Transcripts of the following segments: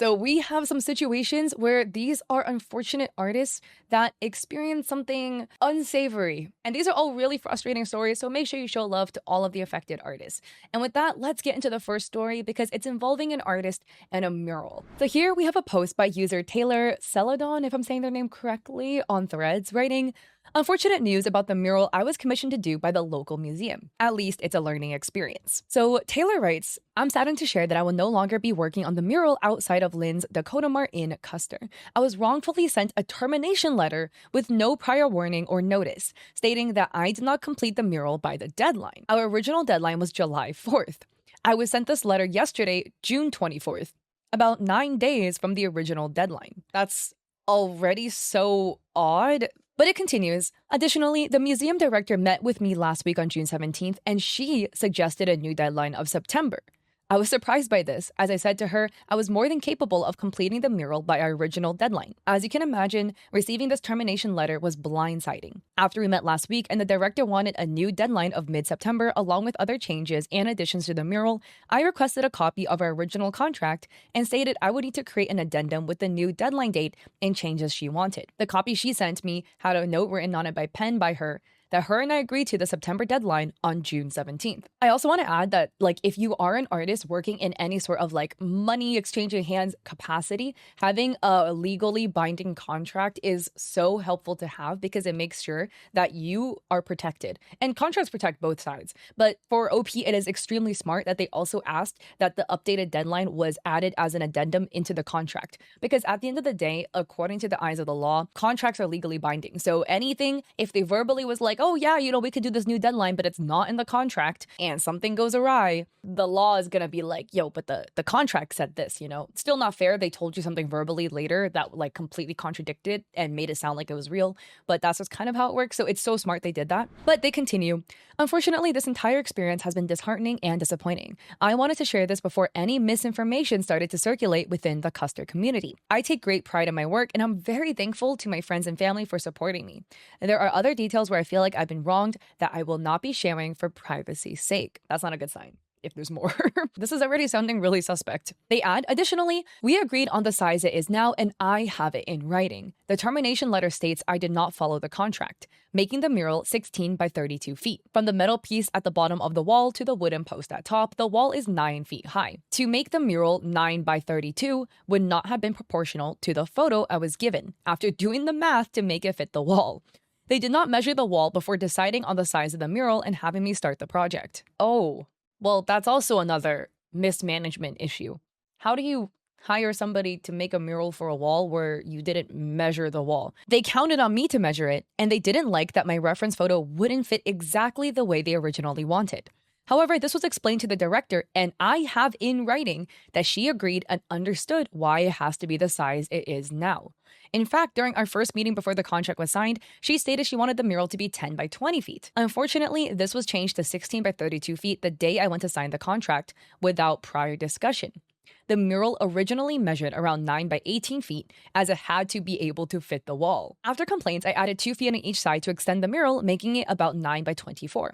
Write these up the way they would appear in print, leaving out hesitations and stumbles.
So we have some situations where these are unfortunate artists that experience something unsavory. And these are all really frustrating stories, so make sure you show love to all of the affected artists. And with that, let's get into the first story because it's involving an artist and a mural. So here we have a post by user Taylor Celadon, if I'm saying their name correctly, on Threads, writing, "Unfortunate news about the mural I was commissioned to do by the local museum. At least it's a learning experience." So Taylor writes, "I'm saddened to share that I will no longer be working on the mural outside of Lynn's Dakota Mart in Custer. I was wrongfully sent a termination letter with no prior warning or notice, stating that I did not complete the mural by the deadline. Our original deadline was July 4th. I was sent this letter yesterday, June 24th, about 9 days from the original deadline." That's already so odd. But it continues. "Additionally, the museum director met with me last week on June 17th, and she suggested a new deadline of September. I was surprised by this, as I said to her, I was more than capable of completing the mural by our original deadline. As you can imagine, receiving this termination letter was blindsiding. After we met last week and the director wanted a new deadline of mid-September along with other changes and additions to the mural, I requested a copy of our original contract and stated I would need to create an addendum with the new deadline date and changes she wanted. The copy she sent me had a note written on it by pen by her that her and I agreed to the September deadline on June 17th. I also want to add that, if you are an artist working in any sort of money exchanging hands capacity, having a legally binding contract is so helpful to have because it makes sure that you are protected. And contracts protect both sides. But for OP, it is extremely smart that they also asked that the updated deadline was added as an addendum into the contract. Because at the end of the day, according to the eyes of the law, contracts are legally binding. So anything, if they verbally was oh yeah, we could do this new deadline, but it's not in the contract and something goes awry, the law is gonna be yo, but the contract said this, Still not fair. They told you something verbally later that completely contradicted and made it sound like it was real, but that's just kind of how it works. So it's so smart they did that. But they continue. "Unfortunately, this entire experience has been disheartening and disappointing. I wanted to share this before any misinformation started to circulate within the Custer community. I take great pride in my work and I'm very thankful to my friends and family for supporting me. There are other details where I feel like I've been wronged that I will not be sharing for privacy's sake." That's not a good sign. If there's more. This is already sounding really suspect. They add, "Additionally, we agreed on the size it is now and I have it in writing. The termination letter states I did not follow the contract, making the mural 16 by 32 feet. From the metal piece at the bottom of the wall to the wooden post at top, the wall is 9 feet high. To make the mural 9 by 32 would not have been proportional to the photo I was given after doing the math to make it fit the wall. They did not measure the wall before deciding on the size of the mural and having me start the project." Oh, well, that's also another mismanagement issue. How do you hire somebody to make a mural for a wall where you didn't measure the wall? They counted on me to measure it, and they didn't like that my reference photo wouldn't fit exactly the way they originally wanted. However, this was explained to the director, and I have in writing that she agreed and understood why it has to be the size it is now. In fact, during our first meeting before the contract was signed, she stated she wanted the mural to be 10 by 20 feet. Unfortunately, this was changed to 16 by 32 feet the day I went to sign the contract without prior discussion. The mural originally measured around 9 by 18 feet as it had to be able to fit the wall. After complaints, I added 2 feet on each side to extend the mural, making it about 9 by 24.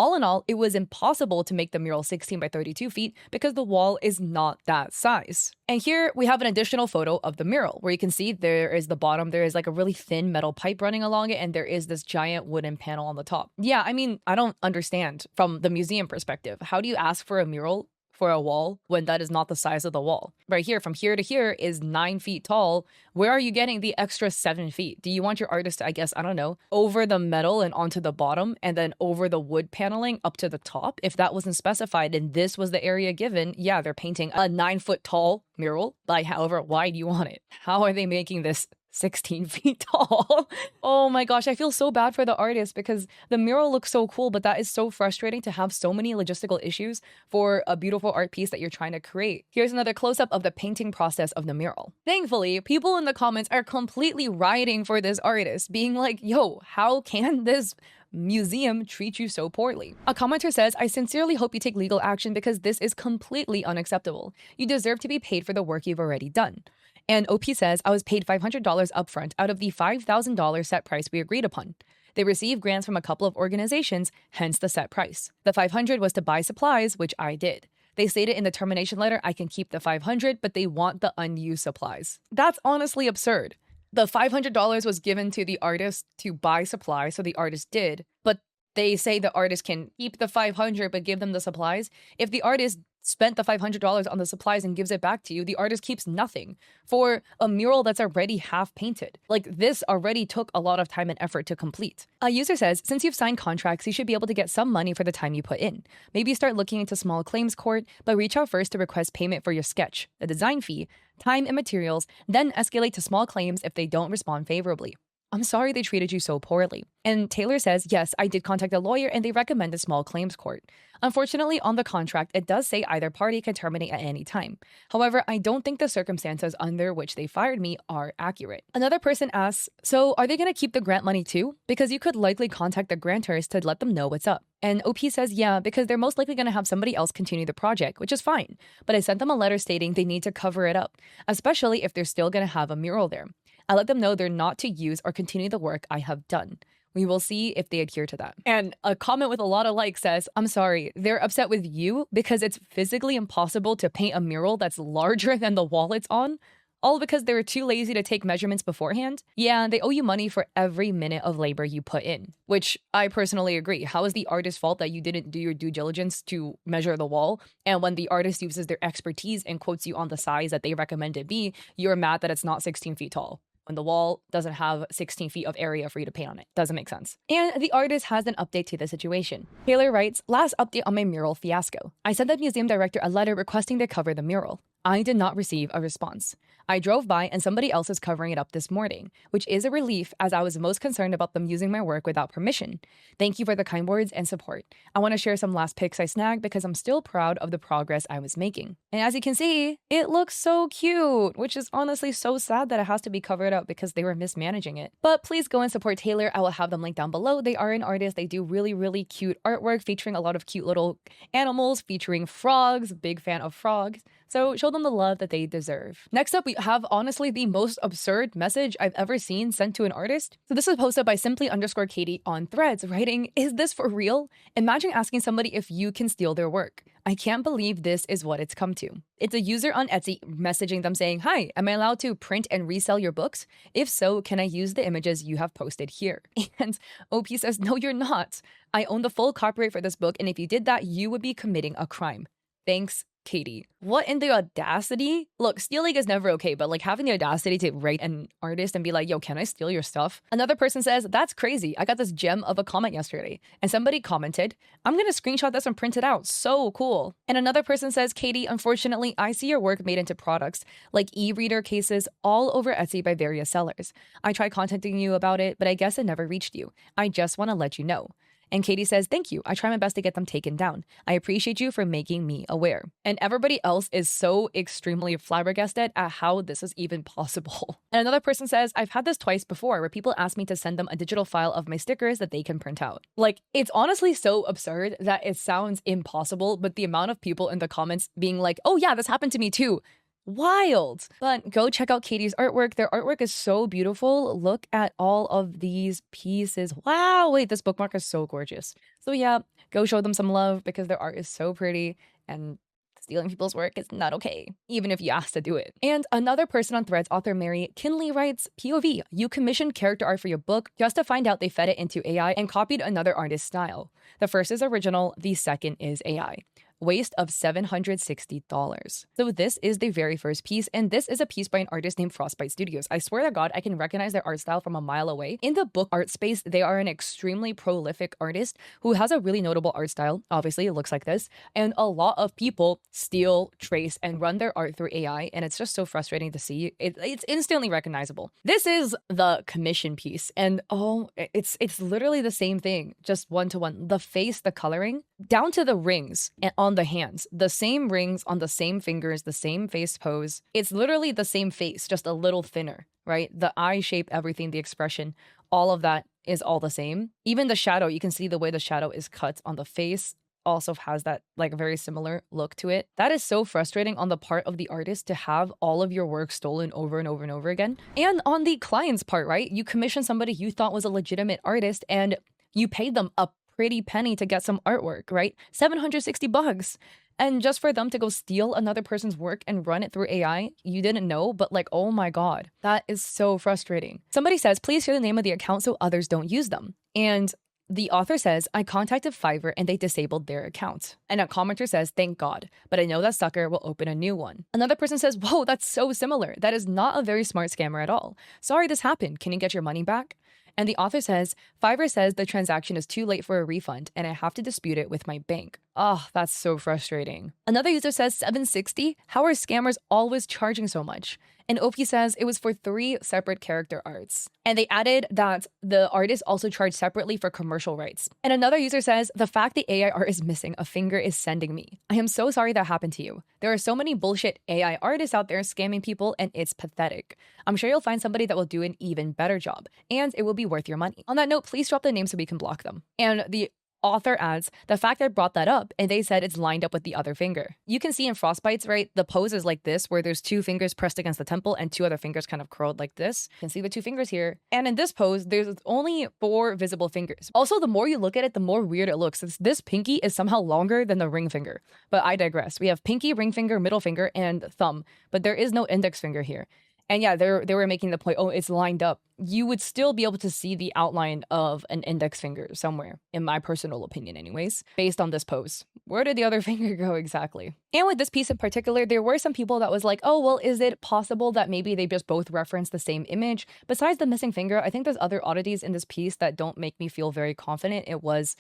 All in all, it was impossible to make the mural 16 by 32 feet because the wall is not that size. And here we have an additional photo of the mural where you can see there is the bottom, there is a really thin metal pipe running along it, and there is this giant wooden panel on the top. Yeah, I don't understand from the museum perspective. How do you ask for a mural for a wall when that is not the size of the wall? Right here, from here to here is 9 feet tall. Where are you getting the extra 7 feet? Do you want your artist to, over the metal and onto the bottom and then over the wood paneling up to the top? If that wasn't specified and this was the area given, yeah, they're painting a 9-foot tall mural. However wide you want it. How are they making this 16 feet tall? Oh my gosh, I feel so bad for the artist because the mural looks so cool, but that is so frustrating to have so many logistical issues for a beautiful art piece that you're trying to create. Here's another close-up of the painting process of the mural. Thankfully, people in the comments are completely rioting for this artist, being yo, how can this museum treat you so poorly? A commenter says, "I sincerely hope you take legal action because this is completely unacceptable. You deserve to be paid for the work you've already done." And OP says, "I was paid $500 upfront out of the $5,000 set price we agreed upon. They received grants from a couple of organizations, hence the set price. The $500 was to buy supplies, which I did. They stated in the termination letter, I can keep the $500, but they want the unused supplies. That's honestly absurd. The $500 was given to the artist to buy supplies, so the artist did, but they say the artist can keep the 500 but give them the supplies. If the artist spent the $500 on the supplies and gives it back to you, the artist keeps nothing for a mural that's already half painted. Like, this already took a lot of time and effort to complete. A user says, since you've signed contracts, you should be able to get some money for the time you put in. Maybe start looking into small claims court, but reach out first to request payment for your sketch, the design fee, time and materials, then escalate to small claims if they don't respond favorably. I'm sorry they treated you so poorly. And Taylor says, yes, I did contact a lawyer and they recommended small claims court. Unfortunately, on the contract, it does say either party can terminate at any time. However, I don't think the circumstances under which they fired me are accurate. Another person asks, so are they going to keep the grant money too? Because you could likely contact the grantors to let them know what's up. And OP says, yeah, because they're most likely going to have somebody else continue the project, which is fine. But I sent them a letter stating they need to cover it up, especially if they're still going to have a mural there. I let them know they're not to use or continue the work I have done. We will see if they adhere to that. And a comment with a lot of likes says, I'm sorry, they're upset with you because it's physically impossible to paint a mural that's larger than the wall it's on, all because they were too lazy to take measurements beforehand. Yeah, they owe you money for every minute of labor you put in, which I personally agree. How is the artist's fault that you didn't do your due diligence to measure the wall? And when the artist uses their expertise and quotes you on the size that they recommend it be, you're mad that it's not 16 feet tall when the wall doesn't have 16 feet of area for you to paint on it. Doesn't make sense. And the artist has an update to the situation. Taylor writes, last update on my mural fiasco. I sent the museum director a letter requesting to cover the mural. I did not receive a response. I drove by and somebody else is covering it up this morning, which is a relief as I was most concerned about them using my work without permission. Thank you for the kind words and support. I want to share some last pics I snagged because I'm still proud of the progress I was making. And as you can see, it looks so cute, which is honestly so sad that it has to be covered up because they were mismanaging it. But please go and support Taylor. I will have them linked down below. They are an artist. They do really, really cute artwork featuring a lot of cute little animals, featuring frogs. Big fan of frogs. So show them the love that they deserve. Next up, we have honestly the most absurd message I've ever seen sent to an artist. So this is posted by simply_Katie on Threads, writing, is this for real? Imagine asking somebody if you can steal their work. I can't believe this is what it's come to. It's a user on Etsy messaging them saying, hi, am I allowed to print and resell your books? If so, can I use the images you have posted here? And OP says, no, you're not. I own the full copyright for this book, and if you did that, you would be committing a crime. Thanks, Katie. What in the audacity? Look, stealing is never okay, but like having the audacity to write an artist and be like, yo, can I steal your stuff? Another person says, that's crazy. I got this gem of a comment yesterday. And somebody commented, I'm gonna screenshot this and print it out. So cool. And another person says, Katie, unfortunately, I see your work made into products like e-reader cases all over Etsy by various sellers. I tried contacting you about it, but I guess it never reached you. I just want to let you know. And Katie says, thank you. I try my best to get them taken down. I appreciate you for making me aware. And everybody else is so extremely flabbergasted at how this is even possible. And another person says, I've had this twice before where people ask me to send them a digital file of my stickers that they can print out. Like, it's honestly so absurd that it sounds impossible, but the amount of people in the comments being like, oh yeah, this happened to me too. Wild. But go check out Katie's artwork. Their artwork is so beautiful. Look at all of these pieces. Wow. Wait, this bookmark is so gorgeous. So yeah, go show them some love because their art is so pretty, and stealing people's work is not okay, even if you ask to do it. And another person on Threads, author Mary Kinley, writes, POV, you commissioned character art for your book just to find out they fed it into AI and copied another artist's style. The first is original, the second is AI. Waste of $760. So this is the very first piece, and this is a piece by an artist named Frostbite Studios. I swear to God, I can recognize their art style from a mile away. In the book art space, they are an extremely prolific artist who has a really notable art style. Obviously, it looks like this, and a lot of people steal, trace, and run their art through AI, and it's just so frustrating to see. It's instantly recognizable. This is the commission piece, and oh, it's literally the same thing, just one-to-one. The face, the coloring, down to the rings and on the hands, the same rings on the same fingers, the same face pose. It's literally the same face, just a little thinner, right? The eye shape, everything, the expression, all of that is all the same. Even the shadow, you can see the way the shadow is cut on the face also has that like very similar look to it. That is so frustrating on the part of the artist to have all of your work stolen over and over and over again. And on the client's part, right? You commission somebody you thought was a legitimate artist and you paid them a pretty penny to get some artwork, right? $760. And just for them to go steal another person's work and run it through AI, you didn't know, but like, oh my God, that is so frustrating. Somebody says, please share the name of the account so others don't use them. And the author says, I contacted Fiverr and they disabled their account. And a commenter says, thank God, but I know that sucker will open a new one. Another person says, whoa, that's so similar. That is not a very smart scammer at all. Sorry this happened. Can you get your money back? And the author says, Fiverr says the transaction is too late for a refund and I have to dispute it with my bank. Oh, that's so frustrating. Another user says, 760? How are scammers always charging so much? And Opie says it was for 3 separate character arts. And they added that the artist also charged separately for commercial rights. And another user says, the fact the AI art is missing a finger is sending me. I am so sorry that happened to you. There are so many bullshit AI artists out there scamming people and it's pathetic. I'm sure you'll find somebody that will do an even better job and it will be worth your money. On that note, please drop the name so we can block them. And the author adds, the fact I brought that up and they said it's lined up with the other finger. You can see in Frostbites, right? The pose is like this, where there's 2 fingers pressed against the temple and 2 other fingers kind of curled like this. You can see the 2 fingers here. And in this pose, there's only 4 visible fingers. Also, the more you look at it, the more weird it looks. This pinky is somehow longer than the ring finger. But I digress. We have pinky, ring finger, middle finger, and thumb. But there is no index finger here. And yeah, they were making the point, oh, it's lined up. You would still be able to see the outline of an index finger somewhere, in my personal opinion anyways, based on this pose. Where did the other finger go exactly? And with this piece in particular, there were some people that was like, oh, well, is it possible that maybe they just both reference the same image? Besides the missing finger, I think there's other oddities in this piece that don't make me feel very confident it was,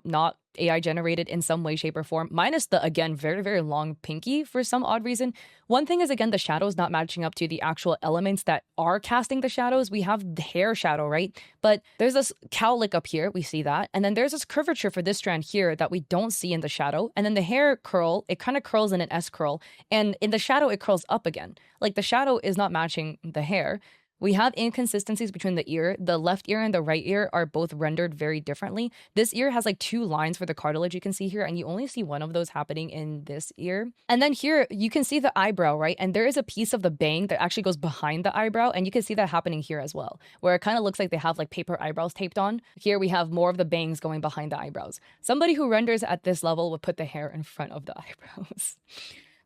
not AI generated in some way, shape, or form, minus the, again, very, very long pinky for some odd reason. One thing is, again, the shadows not matching up to the actual elements that are casting the shadows. We have the hair shadow, right? But there's this cowlick up here, we see that. And then there's this curvature for this strand here that we don't see in the shadow. And then the hair curl, it kind of curls in an S curl. And in the shadow, it curls up again. Like the shadow is not matching the hair. We have inconsistencies between the ear. The left ear and the right ear are both rendered very differently. This ear has like 2 lines for the cartilage you can see here, and you only see one of those happening in this ear. And then here, you can see the eyebrow, right? And there is a piece of the bang that actually goes behind the eyebrow, and you can see that happening here as well, where it kind of looks like they have like paper eyebrows taped on. Here we have more of the bangs going behind the eyebrows. Somebody who renders at this level would put the hair in front of the eyebrows.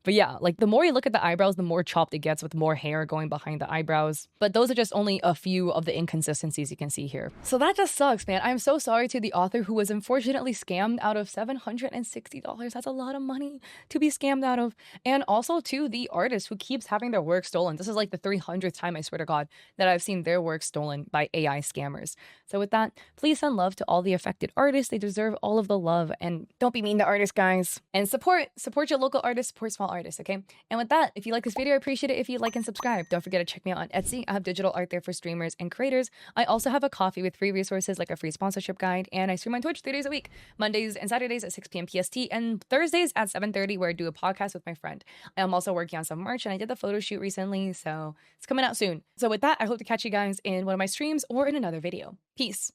But yeah, like the more you look at the eyebrows, the more chopped it gets with more hair going behind the eyebrows. But those are just only a few of the inconsistencies you can see here. So that just sucks, man. I'm so sorry to the author who was unfortunately scammed out of $760. That's a lot of money to be scammed out of. And also to the artist who keeps having their work stolen. This is like the 300th time, I swear to God, that I've seen their work stolen by AI scammers. So with that, please send love to all the affected artists. They deserve all of the love. And don't be mean to artists, guys. And support your local artists, support small artists, okay? And with that, if you like this video, I appreciate it if you like and subscribe. Don't forget to check me out on Etsy. I have digital art there for streamers and creators. I also have a coffee with free resources like a free sponsorship guide, and I stream on Twitch 3 days a week, Mondays and Saturdays at 6 p.m. PST, and Thursdays at 7:30 where I do a podcast with my friend. I am also working on some merch, and I did the photo shoot recently, so it's coming out soon. So with that, I hope to catch you guys in one of my streams or in another video. Peace.